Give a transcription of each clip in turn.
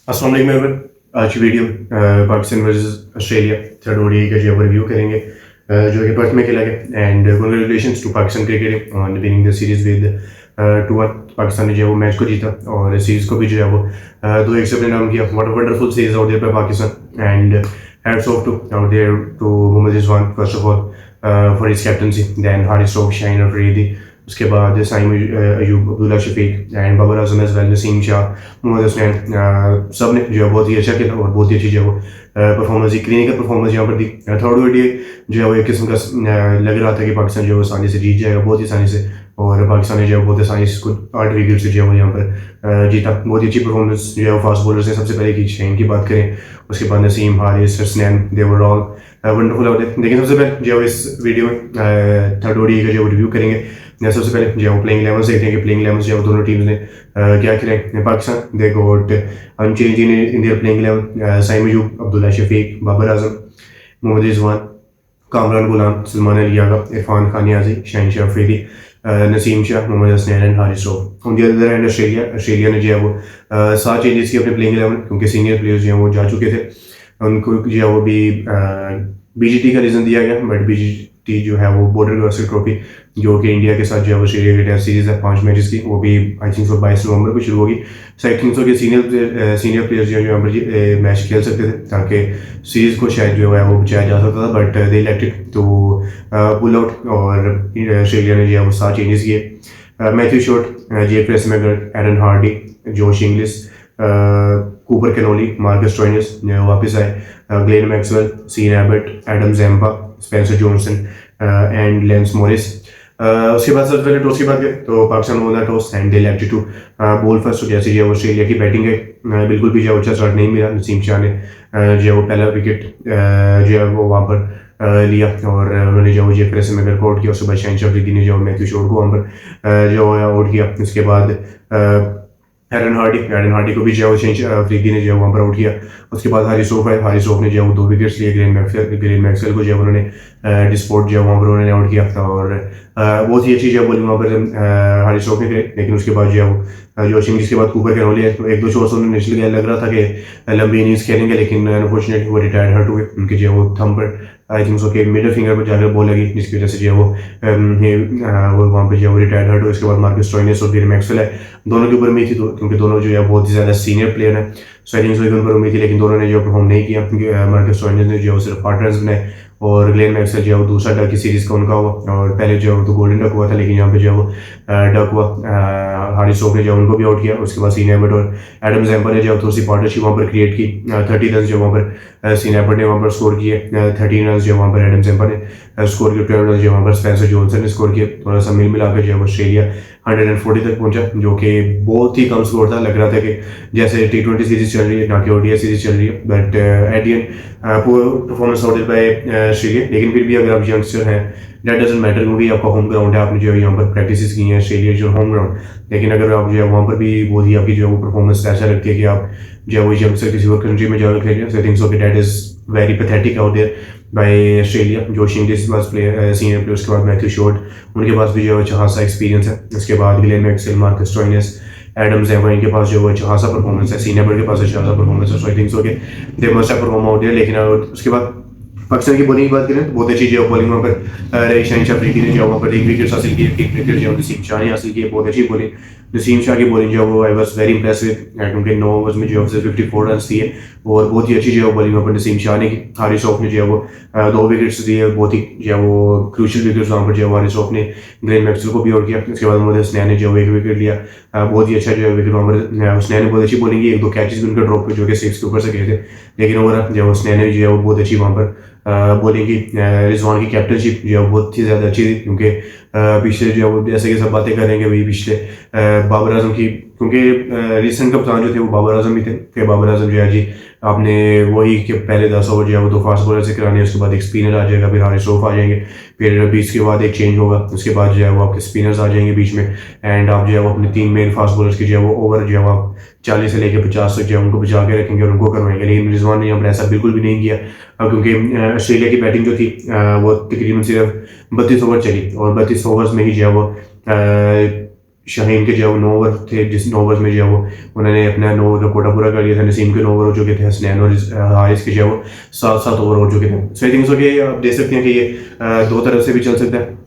अस्सलाम वालेकुम एवरीवन। आज की video Pakistan versus Australia third ODI का जो है रिव्यू करेंगे, जो कि पर्थ में खेला गया। And congratulations to Pakistan cricket on winning the series with 2-1। Pakistan ने जो है वो मैच को जीता और सीरीज को भी जो है वो 2-1 से अपने नाम किया। What a wonderful series out there by Pakistan and hats off to out there to Mohammad Rizwan first of all for his captaincy, then Haris Rauf, Shaheen Afridi, उसके बाद Saim Ayub, Abdullah Shafique and Babar Azam as well, Naseem Shah, Mohammad Hasnain, सब ने जो है बहुत ही अच्छा खेला और बहुत ही अच्छी जो है वो परफॉर्मेंस दी, क्लिनिकल परफॉर्मेंस यहाँ पर दी। थर्ड ओडीआई जो है वो एक किस्म का लग रहा था कि पाकिस्तान जो है आसानी से जीत जाएगा, बहुत ही आसानी से, और पाकिस्तान ने जो है बहुत आसानी से इसको 8 विकेट से जो है वो यहाँ पर जीता। बहुत ही अच्छी परफॉर्मेंस जो है वो फास्ट बॉलर से सबसे पहले की शाहीन की बात करें, उसके बाद Naseem, Haris, Hasnain, they were all wonderful out there. लेकिन सबसे पहले जो है इस वीडियो में थर्ड ओडीआई का जो रिव्यू करेंगे। सबसे पहले जो प्लेइंग 11 देखते हैं कि प्लेइंग 11 जो दोनों टीम्स ने क्या खेले। Pakistan they got unchanged in their playing 11, Saim Ayub, Abdullah Shafique, Babar Azam, Mohammad Rizwan, Kamran Ghulam, Salman Ali Agha, Irfan Khan Niazi, Shaheen Shah Afridi, Naseem Shah, Mohammad Hasnain and Haris Rauf. On the other hand Australia ने जो है वो 7 चेंजेस किए अपने प्लेइंग 11, क्योंकि सीनियर प्लेयर्स जो हैं वो जा चुके थे। उनको जो है वो भी बीजीटी का रीज़न दिया गया, बट बीजीटी जो है वो बॉर्डर गावस्कर ट्रॉफी जो कि इंडिया के साथ जो है ऑस्ट्रेलिया की टेस्ट सीरीज है 5 मैचेस की, वो भी आई थिंक सो 22 नवंबर को शुरू होगी। सो आई थिंक सो के सीनियर प्लेयर्स जो है यहाँ पर मैच खेल सकते थे ताकि सीरीज को शायद जो है वो बचाया जा सकता था, but they elected to pull out और ऑस्ट्रेलिया ने जो है वो 7 चेंजेस किए। Matthew Short, Jake Fraser McGurk, Aaron Hardie, Josh Inglis, Cooper Connolly, Marcus Stoinis वापस आए, Glenn Maxwell, Sean Abbott, Adam Zampa, Spencer Johnson and Lance Morris. उसके बाद सबसे पहले टॉस की बात करें तो Pakistan won the toss and they elected to bowl first. तो जैसे जो ऑस्ट्रेलिया की बैटिंग है बिल्कुल भी जो अच्छा स्टार्ट नहीं मिला। नसीम शाह ने जो है वो पहला विकेट जो है वो वहाँ पर लिया और उन्होंने जो जेफ्रेस मैगर को आउट किया। उसके बाद शाहीन शाह अफरीदी ने जो मैथ्यू शॉर्ट को वहाँ पर जो है आउट किया। उसके बाद एरन हार्डी को भी जो अफरीदी ने जो वहाँ पर आउट किया। उसके बाद हारिस रऊफ है, हारिस रऊफ ने जो 2 विकेट्स लिए। ग्लेन मैक्सवेल को जो उन्होंने डिस्पोर्ट जो वहाँ पर उन्होंने आउट किया और बहुत ही अच्छी जो बॉलिंग वहाँ पर हारिस रऊफ ने करी। लेकिन उसके बाद जो जोश इंग्लिश के बाद कूपर कैनोली है, तो 1-2 शॉट्स उन्होंने निचल गया, लग रहा था कि लंबी इनिंग्स खेलेंगे, लेकिन अनफॉर्चुनेटली वो रिटायर्ड हर्ट हुए। उनके जो वो थंब पर आई थिंक सो के मिडल फिंगर पर जाकर बॉल लगी, जिसकी वजह से जो वो वहाँ पर जो रिटायर्ड हर्ट हुए। उसके बाद मार्कस स्टोइनिस और ग्लेन मैक्सवेल है, दोनों के ऊपर उम्मीद थी क्योंकि दोनों जो है बहुत ही ज़्यादा सीनियर प्लेयर है। सो आई थिंक सो उन पर उम्मीद थी, लेकिन दोनों ने जो परफॉर्म नहीं किया। मार्कस स्टोइनिस ने जो सिर्फ 8 रन बनाए और ग्लेन मैक्सवेल जो है वो दूसरा डक की सीरीज़ का उनका हुआ, और पहले जो है तो गोल्डन डक हुआ था, लेकिन यहाँ पे जो है वो डक हुआ। हारिस रऊफ ने जो उनको भी आउट किया। उसके बाद सीन एबट और एडम ज़ैम्पा ने जो थोड़ी सी पार्टनरशिप वहाँ पर क्रिएट की। 30 रन जो वहाँ पर सीन एबट ने वहाँ पर स्कोर किए, 13 रन जो वहाँ पर एडम ज़ैम्पा ने स्कोर किए, 12 रन जो वहाँ पर स्पेंसर जॉनसन ने स्कोर किए। थोड़ा सा मिल मिलाकर जो है ऑस्ट्रेलिया 140 तक पहुंचा, जो कि बहुत ही कम स्कोर था। लग रहा था कि जैसे T20 सीरीज चल रही है ना कि ओडीआई सीरीज चल रही है, but at the end performance out by Australia. लेकिन फिर भी अगर आप यंगस्टर हैं दैट डजंट मैटर, क्योंकि आपका होम ग्राउंड है, आपने जो है यहाँ पर प्रैक्टिस की है, ऑस्ट्रेलिया जो होम ग्राउंड। लेकिन अगर आप जो है वहाँ पर भी बहुत ही आपकी जो है वो परफॉर्मेंस ऐसा लगती है कि आप जो है वो यंगस्टर किसी और कंट्री में जाकर खेल रहे हैं। सो आई थिंक सो कि that is very pathetic out there by Australia. Josh Inglis पास प्लेयर सीनियर प्लेयर, उसके बाद मैथ्यू शॉर्ट, उनके पास भी जो है अच्छा खासा एक्सपीरियंस है। उसके बाद Glenn Maxwell, Marcus Stoinis, Adam Zampa, इनके पास जो है अच्छा खासा परफॉर्मेंस है। सीन एबट के पास अच्छा खासा परफॉर्मेंस है। सो आई थिंक सो कि they must have perform out there. लेकिन उसके बाद पाकिस्तान की बॉलिंग की बात करें तो बहुत अच्छी जो बॉलिंग वहाँ पर शाहीन शाह अफरीदी ने जो वहाँ पर 1 विकेट हासिल किए, 3 विकेट जो नसीम शाह ने हासिल किए। बहुत अच्छी बॉलिंग नसीम शाह की बॉलिंग जो वो I was very Impress with, क्योंकि 9 ओवर्स में जो है 54 रन दिए और बहुत ही अच्छी जो है बॉलिंग वहाँ पर नसीम शाह ने की। हारिस रऊफ ने जो है वो 2 विकेट्स दिए, बहुत ही जो है वो क्रूशियल विकेट्स वहाँ पर जो है हारिस रऊफ ने ग्लेन मैक्सवेल को भी आउट किया। उसके बाद मोहम्मद हसनैन ने जो 1 विकेट लिया, बहुत ही अच्छा जो है विकेट वहाँ पर हसनैन ने बहुत अच्छी बॉलिंग की। 1-2 कैचेस भी उनके ड्रॉप पे जो कि 6 के ऊपर से गए थे, लेकिन ओवरऑल जो हसनैन ने जो है वो बहुत अच्छी वहाँ पर बॉलिंग की। रिजवान की कैप्टनशिप जो है बहुत ही ज़्यादा अच्छी थी, क्योंकि पिछले जो है वो जैसे कि सब बातें करेंगे वही पिछले बाबर आजम की, क्योंकि रिसेंट कप्तान जो थे वो बाबर आजम ही थे। फिर बाबर आजम जो है जी आपने वही कि पहले 10 ओवर जो है वो 2 फास्ट बॉलर से कराने, उसके बाद एक स्पिनर आ जाएगा, फिर हारिस रऊफ आ जाएंगे, फिर बीच के बाद एक चेंज होगा, उसके बाद जो है वो आपके स्पिनर्स आ जाएंगे बीच में, एंड आप जो है वो अपने 3 मेन फास्ट बॉलर्स की जो है वो ओवर जो है आप 40 से लेकर 50 तक जो है उनको बचा के रखेंगे और उनको करवाएंगे। लेकिन रिजवान ने यहाँ पर ऐसा बिल्कुल भी नहीं किया, क्योंकि ऑस्ट्रेलिया की बैटिंग जो थी वो तकरीबन सिर्फ 32 ओवर चली और 32 ओवर्स में ही जो है वो शाहीन के जो है वो 9 ओवर थे, जिस 9 ओवर में जो है वो उन्होंने अपना 9 ओवर का कोटा पूरा कर लिया था। नसीम के 9 ओवर हो चुके थे, हसनैन और हारिस के जो है वो 7 ओवर हो चुके थे। सो आई थिंक सो कि आप देख सकते हैं कि ये दो तरफ से भी चल सकता है।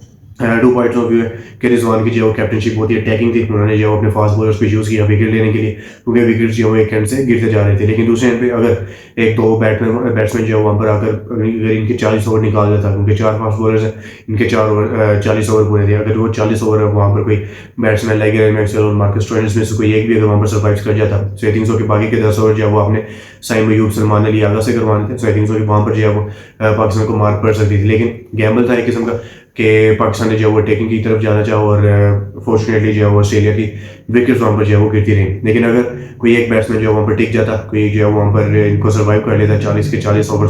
टू पॉइंट्स ऑफ व्यू है कि रिजवान की जो है वो कैप्टनशिप बहुत ही अटैकिंग थी, उन्होंने जो अपने फास्ट बॉलर्स को यूज़ किया विकेट लेने के लिए, क्योंकि विकेट जो है एक एंड से गिरते जा रहे थे। लेकिन दूसरे एंड पे अगर एक दो बैट्समैन जो है वहाँ पर आकर अगर इनके 40 ओवर निकाल देता, क्योंकि 4 फास्ट बॉलर्स हैं, इनके 4 ओवर 40 ओवर पूरे थे। अगर वो 40 ओवर वहाँ पर कोई बैट्समैन लाइक ग्लेन मैक्सवेल और मार्कस स्टोइनिस में से कोई एक भी अगर वहाँ पर सर्वाइव कर जाता, सो आई थिंक सो कि बाकी के 10 ओवर जो है वो आपने साइम अयूब, सलमान अली आगा से करवाने थे। सो आई थिंक सो कि वहाँ पर जो है वो पाकिस्तान को मार पड़ सकती थी। लेकिन गैम्बल था एक किस्म का कि पाकिस्तान ने जो वो टेकिंग की तरफ जाना चाहा और फॉर्चुनेटली जो है वो ऑस्ट्रेलिया की विकेट वहाँ पर जो है वो गिरती रही। लेकिन अगर कोई एक बैट्समैन जो है वहाँ पर टिक जाता, कोई जो है वहाँ पर इनको सर्वाइव कर लेता 40 के 40 ओवर,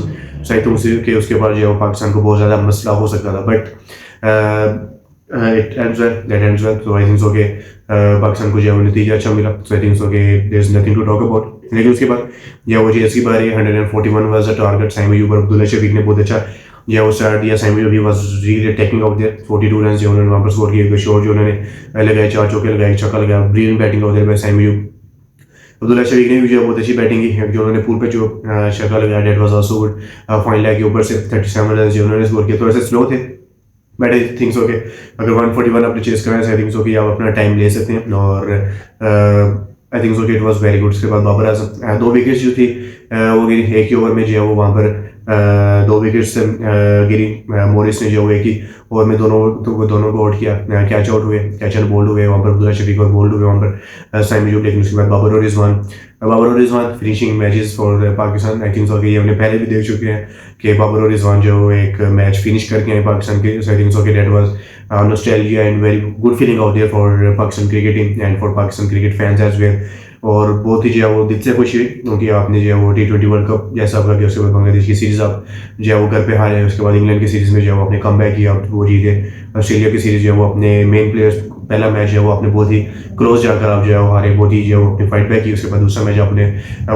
शायद तो उसके बाद जो है वो पाकिस्तान को बहुत ज़्यादा मसला हो सकता था। But it ends well, that ends well. So I think so के पाकिस्तान को जो है वो नतीजा अच्छा मिला। सो आई थिंक सो के there is nothing to talk about. लेकिन उसके बाद जो वो जीएस की बारी 141 was the target. Saim Ayub और अब्दुल्ला शफीक ने बहुत अच्छा या वो स्टार्ट दिया। Saim Ayub was really taking out there, 42 run जो उन्होंने वहाँ पर स्कोर किए, शॉट जो उन्होंने लगाए, 4 चौके लगाए, छक्का लगाया, brilliant batting out there by Saim Ayub. Abdullah Shafique ने भी जो बहुत अच्छी बैटिंग की, जो उन्होंने पूल पे जो छक्का लगाया, that was also good. Fine leg के ऊपर से 37 रन जो उन्होंने स्कोर किया, थोड़ा सा स्लो थे, बट आई थिंक सो के अगर 141 आपने चेस करना है, आई थिंक सो कि आप अपना टाइम ले सकते हैं। और आई थिंक सो कि इट वाज वेरी गुड। उसके बाद बाबर आजम 2 विकेट्स जो थी वो गिरी एक ही ओवर में, जो है वो वहाँ पर 2 विकेट्स गिरी। मोरिस ने जो वो एक ही ओवर में दोनों को आउट किया, कैच आउट हुए, कैच एंड बोल्ड हुए वहाँ पर अब्दुल्ला शफीक और बोल्ड हुए वहाँ पर साइम अयूब। लेकिन उसके बाद बाबर और Rizwan finishing matches for Pakistan. I think so कि ये हमने पहले भी देख चुके हैं कि बाबर और रिजवान जो एक मैच फिनिश करके आए पाकिस्तान के। सो आई थिंक सो कि that was nostalgia and very good feeling out there for Pakistan cricket team and for Pakistan cricket fans as well. और बहुत ही जो है वो दिल से खुशी हुई, क्योंकि आपने जो है वो T20 वर्ल्ड कप जैसा आपका कि उसके बाद बांग्लादेश की सीरीज़ आप जो है वो घर पे हारे, उसके बाद इंग्लैंड की सीरीज़ में जो है वो अपने कम बैक किया, आप वो जीते। ऑस्ट्रेलिया की सीरीज़ जो है वो अपने मेन प्लेयर्स, पहला मैच जो है वो आपने बहुत ही क्लोज जाकर आप जो है वो हारे, बहुत ही जो है वो अपने फाइट बैक की। उसके बाद दूसरा मैच आपने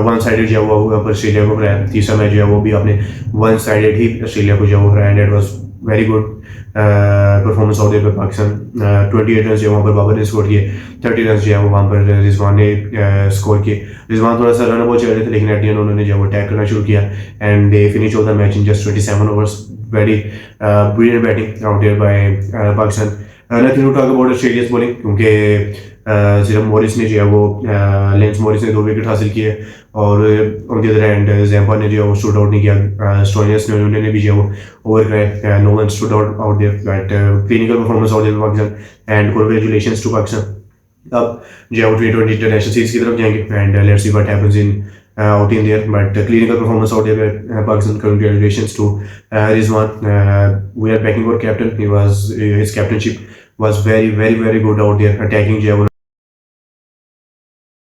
वन साइडेड जो है वो वहाँ पर ऑस्ट्रेलिया को हराया। तीसरा मैच जो है वो भी आपने वन साइडेड ही ऑस्ट्रेलिया को जो है वो हराया। And it was very good performance out there पर पाकिस्तान। 28 रन जो वहाँ पर बाबर ने स्कोर किए, 30 रन जो है वो वहाँ पर रिजवान ने स्कोर किए। रिजवान थोड़ा सा रन बहुत चल रहे थे, लेकिन एट द एंड उन्होंने जो है वो अटैक करना शुरू किया and they finish off the match in just 27 overs. Very brilliant batting out there by Pakistan. Nothing to talk about Australia's bowling, क्योंकि सिर्फ मॉरिस ने जो है वो लेंस मॉरिस ने 2 विकेट हासिल किए और on the other hand Zampa ने जो है वो शूट आउट नहीं किया। स्टोइनिस ने उन्होंने भी जो है वो ओवर कराए, no one shoot out there, but clinical performance out there Pakistan and congratulations to Pakistan. अब जो है वो T20 इंटरनेशनल सीरीज की तरफ जाएंगे and let's see what happens in out in there, but clinical performance out there Pakistan. Congratulations to Rizwan. We are backing our captain. His captainship was very good out there, attacking जो